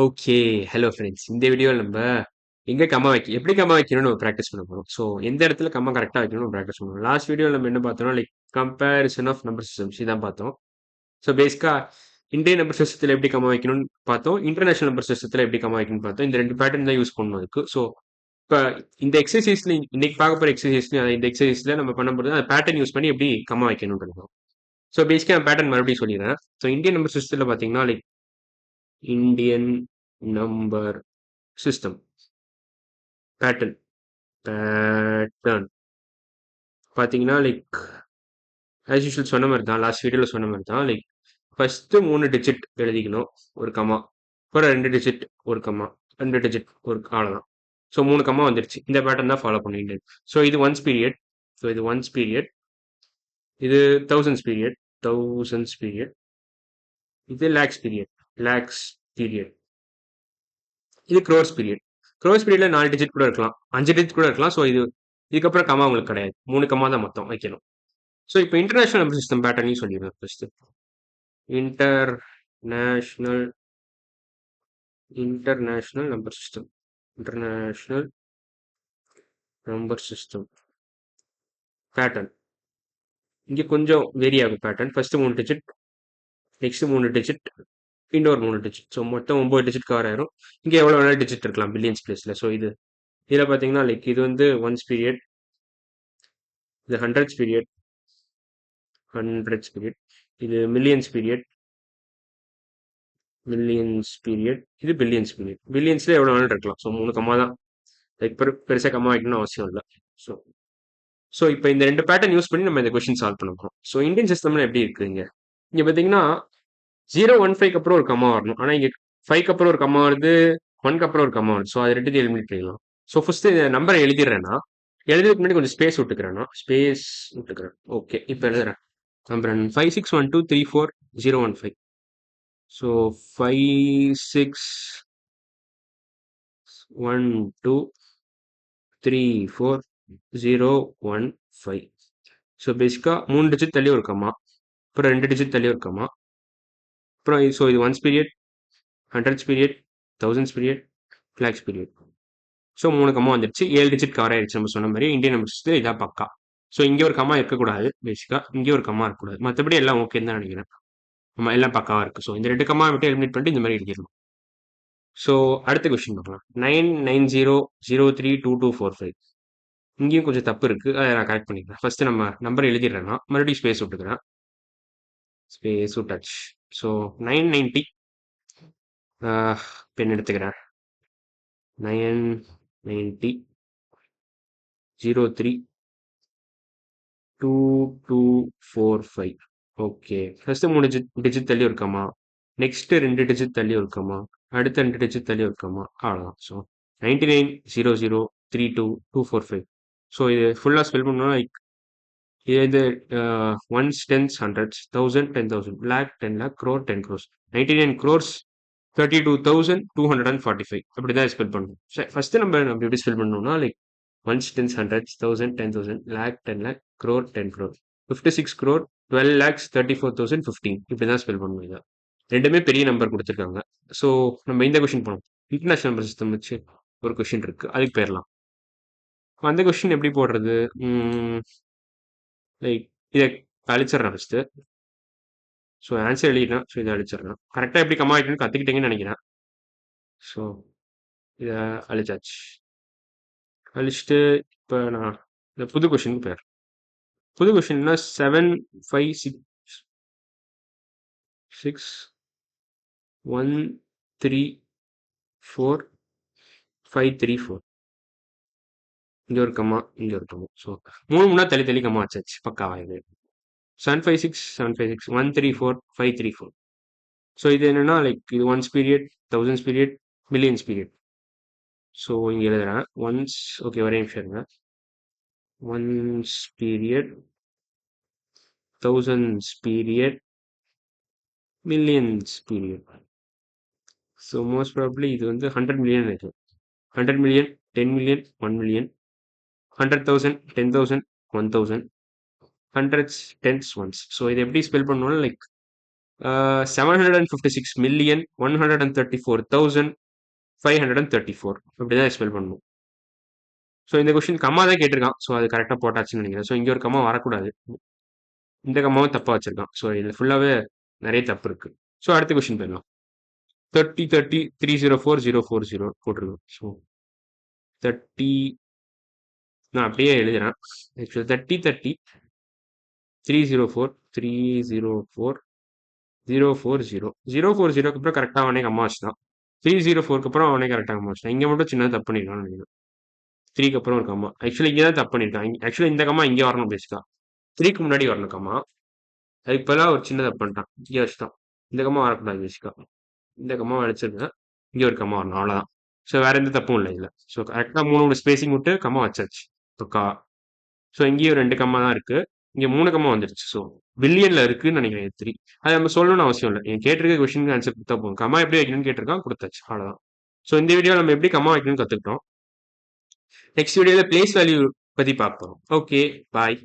Okay. Hello friends. இந்த வீடியோல நம்ப எங்க கம்மா எப்படி கம்மா வைக்கணும்னு நம்ம பிராக்டிஸ் பண்ண போறோம். ஸோ எந்த இடத்துல கம்மா கரெக்ட்டா வைக்கணும்னு பிராக்டிஸ் பண்ணுவோம். லாஸ்ட் வீடியோல நம்ம என்ன பார்த்தோம்னா, கம்பேரிசன் ஆஃப் நம்பர் சிஸ்டம்ஸ் இதான் பார்த்தோம். ஸோ பேசிக்கா இந்தியன் நம்பர் சிஸ்டத்துல எப்படி கம்மா வைக்கணும்னு பார்த்தோம். இன்டர்நேஷனல் நம்பர் சிஸ்டத்துல எப்படி கம்மா வைக்கணும்னு பார்த்தோம். இந்த 2 பேட்டர்ன் தான் யூஸ் பண்ணணும் அதுக்கு. ஸோ இப்ப இந்த எக்ஸர்சைஸ்ல இன்னைக்கு பார்க்க போற எக்ஸர்சைஸ்ல இந்த எக்ஸர்சைஸ்ல நம்ம பண்ண போறது அந்த பேட்டர்ன் யூஸ் பண்ணி எப்படி கம்மா வைக்கணும்ன்றது. ஸோ பேசிக்கா பேட்டர்ன் மறுபடியும் சொல்லிடுறேன். ஸோ இந்தியன் நம்பர் சிஸ்டத்துல பார்த்தீங்கன்னா, Indian number system pattern pattern பார்த்தீங்கன்னா ஆஸ் யூஷுவல் சொன்ன மாதிரி தான் லாஸ்ட் வீடியோவில் சொன்ன மாதிரி தான் ஃபர்ஸ்ட் 3 டிஜிட் எழுதிக்கணும் ஒரு கமா, அப்புறம் 2 டிஜிட் ஒரு கமா, 2 டிஜிட் ஒரு அவ்வளோதான். ஸோ 3 கமா வந்துருச்சு. இந்த பேட்டர்ன் தான் ஃபாலோ பண்ணிட்டு. ஸோ இது ஒன்ஸ் பீரியட். ஸோ இது ஒன்ஸ் பீரியட். இது தௌசண்ட்ஸ் பீரியட். Thousands period. இது லேக்ஸ் பீரியட். லேக்ஸ் பீரியட். இது க்ரோர்ஸ் பீரியட். க்ரோர்ஸ் பீரியட்ல 4 டிஜிட் கூட இருக்கலாம், 5 டிஜிட் கூட இருக்கலாம். ஸோ இதுக்கப்புறம் கமா உங்களுக்கு கிடையாது. 3 கமா தான் மொத்தம் வைக்கணும். ஸோ இப்போ இன்டர்நேஷனல் நம்பர் சிஸ்டம் பேட்டர்னையும் சொல்லிடுறேன் first. International international number system. International number system pattern. இங்கே கொஞ்சம் வேரி ஆகும் pattern. First 3 digit, next 3 digit, இன்னொரு 3 டிஜிட். ஸோ மொத்தம் 9 டிஜிட் கவர் ஆயிரும். இங்கே எவ்வளோ வேணாலும் டிஜிட் இருக்கலாம் பில்லியன்ஸ் பிளேஸ்ல. ஸோ இதில் பார்த்தீங்கன்னா இது வந்து ஒன்ஸ் பீரியட், இது ஹண்ட்ரட்ஸ் பீரியட், ஹண்ட்ரட்ஸ் பீரியட், இது மில்லியன்ஸ் பீரியட், மில்லியன்ஸ் பீரியட், இது பில்லியன்ஸ் பீரியட். பில்லியன்ஸ்ல எவ்வளோ வேணாலும் இருக்கலாம். ஸோ 3 கம்மா தான். பெருசாக கம்மா வைக்கணும்னு அவசியம் இல்லை. ஸோ ஸோ இப்போ இந்த 2 பேட்டர்ன் யூஸ் பண்ணி நம்ம இந்த கொஸ்டின் சால்வ் பண்ண போகிறோம். ஸோ இந்தியன் சிஸ்டம்ல எப்படி இருக்குங்க? இங்கே பார்த்தீங்கன்னா 015க்கு அப்புறம் ஒரு கம்மா வரணும். ஆனால் இங்கே 5க்கு அப்புறம் ஒரு கம்மா வருது, 1க்கு அப்புறம் ஒரு கம்மா வருது. ஸோ அது ரெண்டு எலிமினேட் பண்ணிடலாம். ஸோ ஃபர்ஸ்ட் இந்த நம்பரை எழுதிடுறேன்னா, எழுதுறதுக்கு முன்னாடி கொஞ்சம் ஸ்பேஸ் விட்டுக்கிறேன்னா, ஸ்பேஸ் விட்டுக்கிறேன். ஓகே, இப்போ எழுதுறேன். நம்பர் 561234 015. ஸோ 561234 015. ஸோ பேசிக்காக 3 டிஜிட் தள்ளி ஒரு கம்மா, அப்புறம் 2 டிஜிட் தள்ளி ஒரு கம்மா, அப்புறம் இது once period, hundreds period, thousands period, lakhs period. So 3 கம்மா வந்துருச்சு. 7 டிஜிட் கவர் ஆயிடுச்சு. நம்ம சொன்ன மாதிரி இந்தியன் நம்பர் சிஸ்டம் இதான் பக்கா. ஸோ இங்கே ஒரு கம்மா இருக்கக்கூடாது பேசிக்காக. இங்கே ஒரு கம்மா இருக்கக்கூடாது. மற்றபடி எல்லாம் ஓகேன்னு தான் நினைக்கிறேன். நம்ம எல்லாம் பக்காவா இருக்கு. ஸோ இந்த 2 கம்மா மட்டும் எலிமினேட் பண்ணிட்டு இந்த மாதிரி எழுதிடணும். ஸோ அடுத்த கொஸ்டின் பார்க்கலாம். 990032245. இங்கேயும் கொஞ்சம் தப்பு இருக்கு. அதை நான் கரெக்ட் பண்ணிக்கிறேன். ஃபர்ஸ்ட் நம்ம நம்பர் எழுதிடுறேன்னா மறுபடியும் ஸ்பேஸ் விட்டுக்கிறேன். ஸ்பேஸ் விட்டாச்சு. ஸோ 990 பென் எடுத்துக்கிறேன். 990 032245. ஓகே, ஃபர்ஸ்ட் 3 டிஜிட் தள்ளி ஒரு கமா, நெக்ஸ்ட் 2 டிஜிட் தள்ளி ஒரு கமா, அடுத்த 2 டிஜிட் தள்ளி ஒரு கமா, அவ்வளோதான். ஸோ 9900322245. ஸோ இது ஃபுல்லாக ஸ்பெல் பண்ணோம்னா இது ones, tens, hundreds, thousand, 10,000, lakh, 10 lakh, crore, 10 crores, 99 crores 32,245. அப்படிதான் ஸ்பெல் பண்ணணும். ஃபர்ஸ்ட் நம்ம எப்படி ஸ்பெல் பண்ணணும்னா ones, tens, hundreds, thousand, 10,000, lakh, 10 lakh, crore, 10 crore, 56 crore, 12 lakhs, 34,015. இப்படிதான் ஸ்பெல் பண்ணணும். இதை ரெண்டுமே பெரிய நம்பர் கொடுத்துருக்காங்க. ஸோ நம்ம இந்த கொஸ்டின் போனோம். இன்டர்நேஷனல் நம்பர் சிஸ்டம் வச்சு ஒரு கொஸ்டின் இருக்கு, அதுக்கு போயிடலாம். அந்த கொஸ்டின் எப்படி போடுறது? இதை அழிச்சிடறேன் ஃபர்ஸ்ட். ஸோ ஆன்சர் எழுதிட்டேன். ஸோ இதை அழிச்சிடறேன். கரெக்டாக எப்படி கம்மா வைக்கணும்னு கற்றுக்கிட்டீங்கன்னு நினைக்கிறேன். ஸோ இதை அழிச்சாச்சு. அழிச்சிட்டு இப்போ நான் இந்த புது கொஸ்டின் பேர். புது கொஸ்டின்னா 7566134 இங்க ஒரு கம்மா, இங்க ஒரு கம்மா. ஸோ 3 தள்ளி தள்ளி கம்மா வச்சாச்சு. பக்காவா இது 756 756 134 534. ஸோ இது என்னன்னா இது once period, thousands period, millions period. So இங்க எழுதுறேன் ஒன்ஸ். ஓகே, ஒரே நிமிஷம் இருங்க. Once period, thousands period, millions period. So most probably இது வந்து 100 மில்லியன் இருக்கு. 100 million, 10 million, 1 million, 100,000, 10,000, 1,000, hundreds, tens, ones. So இது எப்படி ஸ்பெல் பண்ணணும்னா 756,134,534 இப்படிதான் ஸ்பெல் பண்ணணும். ஸோ இந்த கொஸ்டின் கம்மா தான் கேட்டிருக்கான். ஸோ அது கரெக்டாக போட்டாச்சுன்னு நினைக்கிறேன். ஸோ இங்கே ஒரு கம்மா வரக்கூடாது. இந்த கம்மாவும் தப்பா வச்சிருக்கான். ஸோ இது ஃபுல்லாவே நிறைய தப்பு இருக்கு. ஸோ அடுத்த கொஸ்டின் போயிடலாம். 30 30 304 040 போட்டிருக்கோம். ஸோ 30 நான் அப்படியே எழுதுறேன். ஆக்சுவலி 30 30 304 040 அப்புறம் கரெக்டாக அவனே கம்மா வச்சுதான். 304க்கு அப்புறம் அவனே கரெக்டாக கம்மா வச்சுட்டான். இங்கே மட்டும் சின்னதாக தப்பு பண்ணிருக்கான்னு நினைக்கிறேன். 3க்கு அப்புறம் ஒரு கம்மா. ஆக்சுவலி இங்கே தான் தப்பு பண்ணிருக்கான். ஆக்சுவலி இந்த கம்மா இங்கே வரணும் பேசிக்கா. 3க்கு முன்னாடி வரணும் கம்மா. அது இப்போதான் ஒரு சின்ன தப்பு பண்ணிட்டான். இங்கே வச்சுட்டான். இந்த கம்மா வரக்கூடாது பேசிக்கா. இந்த கம்மா அடிச்சிருக்கேன். இங்கே ஒரு கம்மா வரணும் அவ்வளோதான். ஸோ வேற எந்த தப்பும் இல்லை இல்லை. ஸோ கரெக்டாக 3 ஸ்பேசிங் விட்டு கம்மா வச்சாச்சு. பக்கா. ஸோ இங்கேயும் 2 கம்மா தான் இருக்கு. இங்கே 3 கம்மா வந்துருச்சு. ஸோ பில்லியன்ல இருக்குன்னு நினைக்கிறேன் 3. அது நம்ம சொல்லணும்னு அவசியம் இல்லை. என் கேட்டிருக்க கொஸ்டினுக்கு ஆன்சர் கொடுத்தா போதும். கம்மா எப்படி வைக்கணும்னு கேட்டிருக்கான், கொடுத்தாச்சு அவ்வளோதான். ஸோ இந்த வீடியோ நம்ம எப்படி கம்மா வைக்கணும்னு கற்றுக்கிட்டோம். நெக்ஸ்ட் வீடியோவில் பிளேஸ் வேல்யூ பற்றி பார்ப்போம். Okay bye.